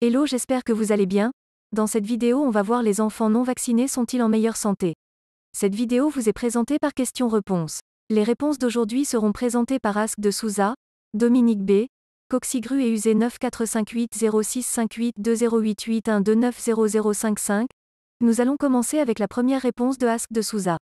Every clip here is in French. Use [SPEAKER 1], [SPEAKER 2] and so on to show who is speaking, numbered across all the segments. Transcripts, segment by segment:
[SPEAKER 1] Hello, j'espère que vous allez bien. Dans cette vidéo, on va voir les enfants non vaccinés sont-ils en meilleure santé. Cette vidéo vous est présentée par questions-réponses. Les réponses d'aujourd'hui seront présentées par Ask de Souza, Dominique B, Coxigru et UZ 9458065820881290055. Nous allons commencer avec la première réponse de Ask de Souza.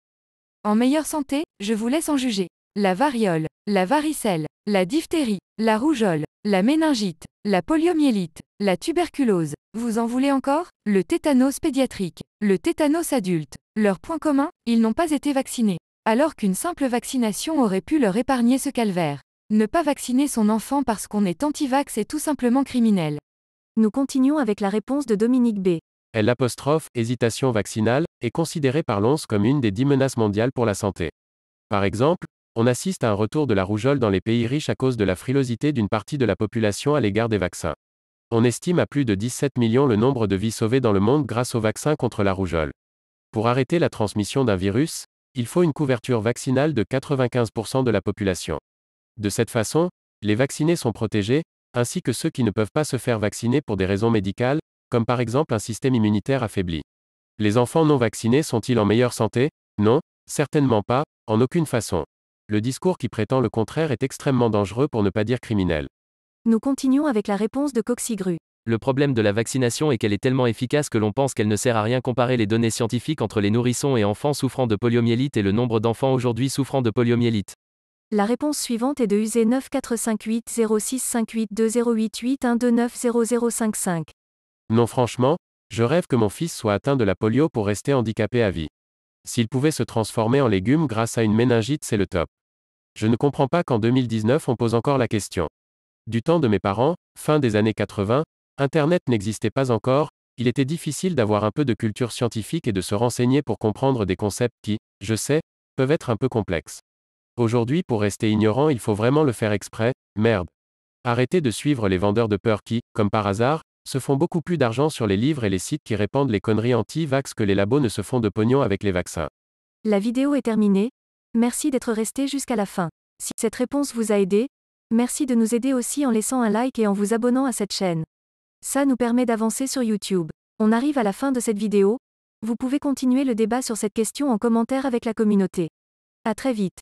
[SPEAKER 2] En meilleure santé, je vous laisse en juger. La variole, la varicelle, la diphtérie, la rougeole, la méningite, la poliomyélite, la tuberculose. Vous en voulez encore? Le tétanos pédiatrique, le tétanos adulte. Leur point commun, ils n'ont pas été vaccinés. Alors qu'une simple vaccination aurait pu leur épargner ce calvaire. Ne pas vacciner son enfant parce qu'on est anti-vax est tout simplement criminel.
[SPEAKER 1] Nous continuons avec la réponse de Dominique B.
[SPEAKER 3] Hésitation vaccinale, est considérée par l'OMS comme une des 10 menaces mondiales pour la santé. Par exemple, on assiste à un retour de la rougeole dans les pays riches à cause de la frilosité d'une partie de la population à l'égard des vaccins. On estime à plus de 17 millions le nombre de vies sauvées dans le monde grâce aux vaccins contre la rougeole. Pour arrêter la transmission d'un virus, il faut une couverture vaccinale de 95% de la population. De cette façon, les vaccinés sont protégés, ainsi que ceux qui ne peuvent pas se faire vacciner pour des raisons médicales, comme par exemple un système immunitaire affaibli. Les enfants non vaccinés sont-ils en meilleure santé? Non, certainement pas, en aucune façon. Le discours qui prétend le contraire est extrêmement dangereux pour ne pas dire criminel.
[SPEAKER 1] Nous continuons avec la réponse de Coxigru.
[SPEAKER 4] Le problème de la vaccination est qu'elle est tellement efficace que l'on pense qu'elle ne sert à rien. Comparer les données scientifiques entre les nourrissons et enfants souffrant de poliomyélite et le nombre d'enfants aujourd'hui souffrant de poliomyélite.
[SPEAKER 1] La réponse suivante est de UZ 9458065820881290055.
[SPEAKER 3] Non, franchement, je rêve que mon fils soit atteint de la polio pour rester handicapé à vie. S'il pouvait se transformer en légume grâce à une méningite, c'est le top. Je ne comprends pas qu'en 2019 on pose encore la question. Du temps de mes parents, fin des années 80, Internet n'existait pas encore, il était difficile d'avoir un peu de culture scientifique et de se renseigner pour comprendre des concepts qui, je sais, peuvent être un peu complexes. Aujourd'hui, pour rester ignorant, il faut vraiment le faire exprès, merde. Arrêtez de suivre les vendeurs de peur qui, comme par hasard, se font beaucoup plus d'argent sur les livres et les sites qui répandent les conneries anti-vax que les labos ne se font de pognon avec les vaccins.
[SPEAKER 1] La vidéo est terminée. Merci d'être resté jusqu'à la fin. Si cette réponse vous a aidé, merci de nous aider aussi en laissant un like et en vous abonnant à cette chaîne. Ça nous permet d'avancer sur YouTube. On arrive à la fin de cette vidéo. Vous pouvez continuer le débat sur cette question en commentaire avec la communauté. À très vite.